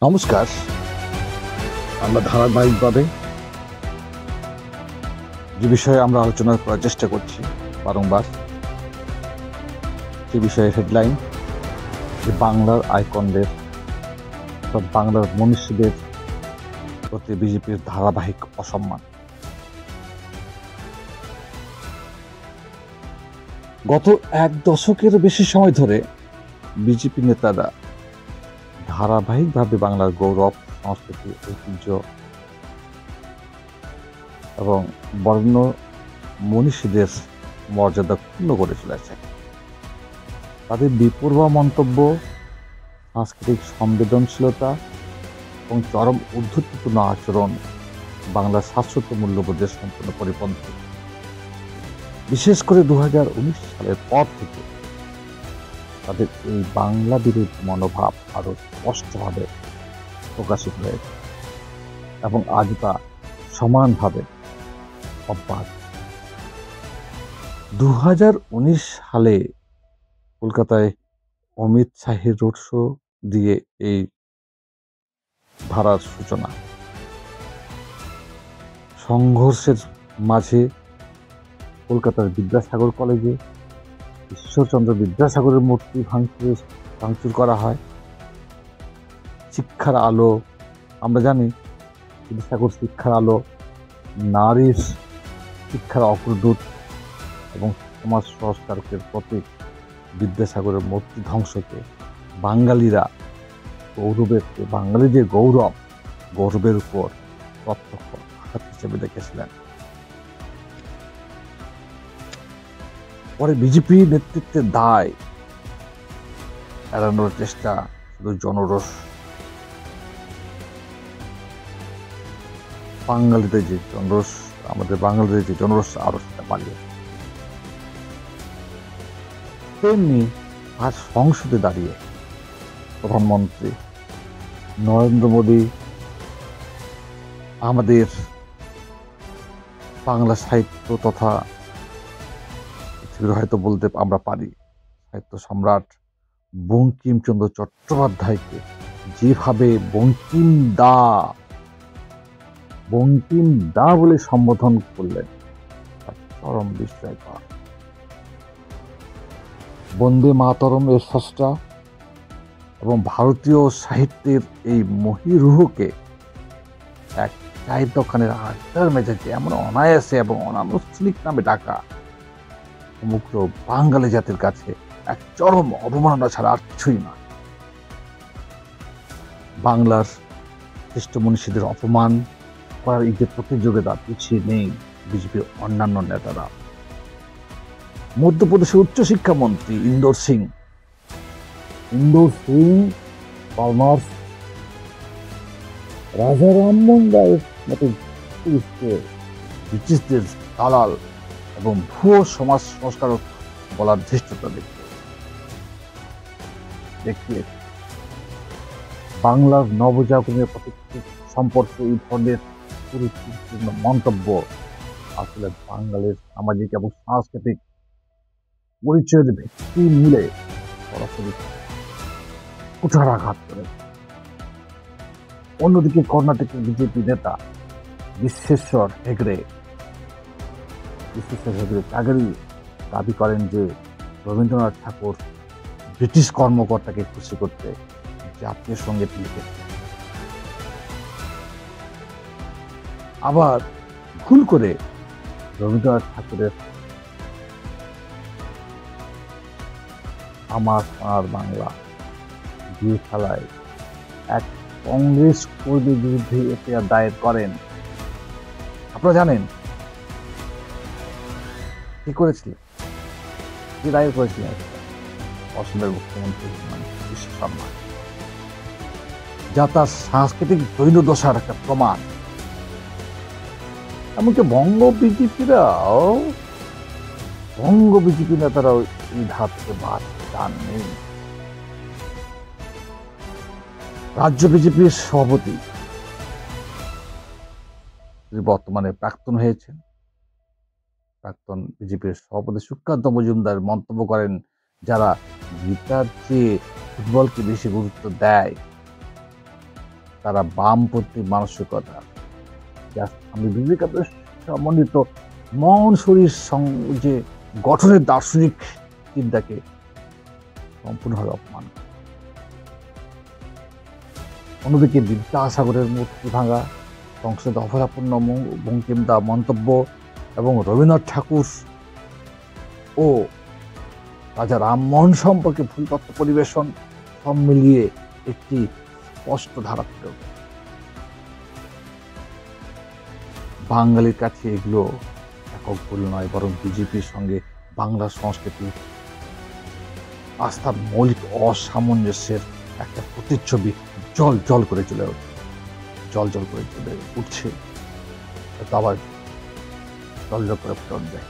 নমস্কার। আমরা ধারাবাহিকভাবে যে বিষয়ে আমরা আলোচনা করার চেষ্টা করছি বারংবার, সে বিষয়ে হেডলাইন যে বাংলার আইকনদের অর্থাৎ বাংলার মনীষীদের প্রতি বিজেপির ধারাবাহিক অসম্মান। গত এক দশকের বেশি সময় ধরে বিজেপি নেতারা ধারাবাহিকভাবে বাংলার গৌরব, সংস্কৃতি, ঐতিহ্য এবং বরেণ্য মনীষীদের মর্যাদা ক্ষুণ্ণ করে চলেছে। তাদের বেপরোয়া মন্তব্য, সাংস্কৃতিক সংবেদনশীলতা এবং চরম উদ্ধৃতিপূর্ণ আচরণ বাংলার শাশ্বত মূল্যবোধের সম্পূর্ণ পরিপন্থী। বিশেষ করে 2019 সালের পর থেকে তাদের এই বাংলা বিরোধী মনোভাব আরো স্পষ্টভাবে প্রকাশিত হয়েছে এবং আজ তা সমানভাবে অব্যাহত। 2019 সালে কলকাতায় অমিত শাহের রোড শো দিয়ে এই ধারার সূচনা। সংঘর্ষের মাঝে কলকাতার বিদ্যাসাগর কলেজে ঈশ্বরচন্দ্র বিদ্যাসাগরের মূর্তি ভাঙচুর করা হয়। শিক্ষার আলো, আমরা জানি বিদ্যাসাগর শিক্ষার আলো, নারীর শিক্ষার অগ্রদূত এবং সমাজ সংস্কারকের প্রতীক বিদ্যাসাগরের মূর্তি ধ্বংসকে বাঙালিরা বাঙালি যে গৌরবের উপর প্রত্যক্ষ আঘাত হিসেবে দেখেছিলেন। পরে বিজেপি নেতৃত্বের দায় এড়ানোর চেষ্টা, শুধু জনরোষ, বাঙালিদের যে জনরোষ আরো সেটা বাড়িয়ে। তেমনি আজ সংসদে দাঁড়িয়ে প্রধানমন্ত্রী নরেন্দ্র মোদী আমাদের বাংলা সাহিত্য তথা পৃথিবীর হয়তো বলতে আমরা পারি সাহিত্য সম্রাট বঙ্কিমচন্দ্র চট্টোপাধ্যায়কে যেভাবে বঙ্কিম দা বলে সম্বোধন করলেন, চরম বিস্ময়কর। বন্দে মাতরম এর স্রষ্টা এবং ভারতীয় সাহিত্যের এই মহীরুহকে এক চায়ের দোকানের আড্ডার মেজাজে এমন অনায়াসে এবং অনানুষ্ঠানিক নামে ডাকা সমগ্র বাঙালি জাতির কাছে এক চরম অবমাননা ছাড়া আর কিছুই না। বাংলার শ্রেষ্ঠ মনীষীদের অপমান করার এই যে প্রতিযোগিতা, পিছিয়ে নেই বিজেপির অন্যান্য নেতারা। মধ্যপ্রদেশের উচ্চশিক্ষামন্ত্রী ইন্দোর সিং পালমার রাজা রামমোহন রায়ের মতো ব্রিটিশদের দালাল এবং ভুয়ো সমাজ সংস্কারক বলার ধৃষ্টতা দেখিয়ে বাংলার নবজাগরণের প্রতিক্রিয়া সম্পর্কে এই ধরনের পরিপূর্ণ মন্তব্য আসলে বাঙালির সামাজিক এবং সাংস্কৃতিক পরিচয়ের ভিত্তি মূলে সরাসরি কুঠারাঘাত করে। অন্যদিকে কর্ণাটকের বিজেপি নেতা বিশ্বেশ্বর হেগড়ে তাগেরই দাবি করেন যে রবীন্দ্রনাথ ঠাকুর ব্রিটিশ কর্মকর্তাকে খুশি করতে জাতীয় সঙ্গীত লিখেছেন। আবার ভুল করে রবীন্দ্রনাথ ঠাকুরের আমার সোনার বাংলা দিয়ে খেলায় এক কংগ্রেস কর্মীর বিরুদ্ধে এফআইআর দায়ের করেন। আপনারা জানেন কি করেছিলেন, কি দায়ের করেছিলেন? অসমের মুখ্যমন্ত্রী বিশ্ব শর্মা, যা তার সাংস্কৃতিক দৈন্যদশার একটা প্রমাণ। এমনকি বঙ্গ বিজেপি নেতারাও এই ধাপ থেকে বাদ যাননি। রাজ্য বিজেপির সভাপতি বর্তমানে প্রাক্তন হয়েছেন, প্রাক্তন বিজেপির সভাপতি সুকান্ত মজুমদার মন্তব্য করেন, যারা গীতার চেয়ে ফুটবলকে বেশি গুরুত্ব দেয় তারা বামপন্থী মানসিকতা, যা স্বামী বিবেকানন্দের সমন্বিত মন শরীর যে গঠনের দার্শনিক চিন্তাকে সম্পূর্ণভাবে অপমান করে। অন্যদিকে বিদ্যাসাগরের মূর্তি ভাঙা, সংসদে অভয়াপূর্ণ বঙ্কিমদা মন্তব্য এবং রবীন্দ্রনাথ ঠাকুর ও রাজা রামমোহন সম্পর্কে ভুল তথ্য পরিবেশন সব মিলিয়ে একটি স্পষ্ট ধারা ছিল। বাঙালির কাছে এগুলো একক ভুল নয়, বরং বিজেপির সঙ্গে বাংলা সংস্কৃতি আস্থার মৌলিক অসামঞ্জস্যের একটা প্রতিচ্ছবি জল জল করে চলে উঠছে, আবার জল জল করে ফুটবে।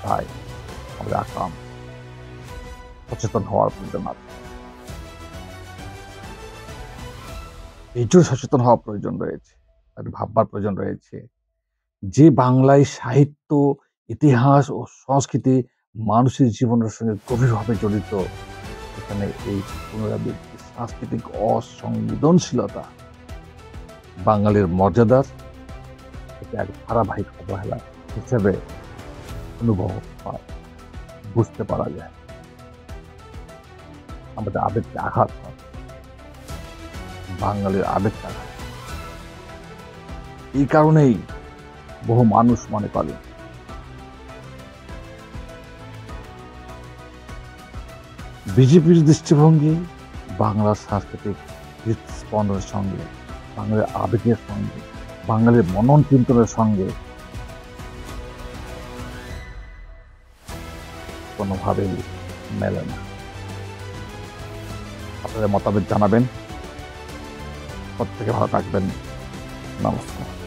তাই আমাদের আকাম সচেতন হওয়ার প্রয়োজন আছে। এই জন্য সচেতন হওয়ার প্রয়োজন রয়েছে, ভাববার প্রয়োজন রয়েছে যে বাংলায় সাহিত্য, ইতিহাস ও সংস্কৃতি মানুষের জীবনের সঙ্গে গভীরভাবে জড়িত, এখানে এই পুনরাবৃত্তি সাংস্কৃতিক অসংবেদনশীলতা বাঙালির মর্যাদার এক ধারাবাহিক অবহেলা হিসেবে অনুভব বুঝতে পারা যায়। আমাদের আবেগকে আঘাত হয়, বাঙালির আবেগকে আঘাত। এই কারণেই বহু মানুষ মনে করে বিজেপির দৃষ্টিভঙ্গি বাংলার সাংস্কৃতিক হৃদস্পন্দনের সঙ্গে, বাঙালির আবেগের সঙ্গে, বাঙালির মনন চিন্তনের সঙ্গে কোনোভাবেই মেলে না। আপনাদের মতামত জানাবেন। প্রত্যেকে ভালো থাকবেন। নমস্কার।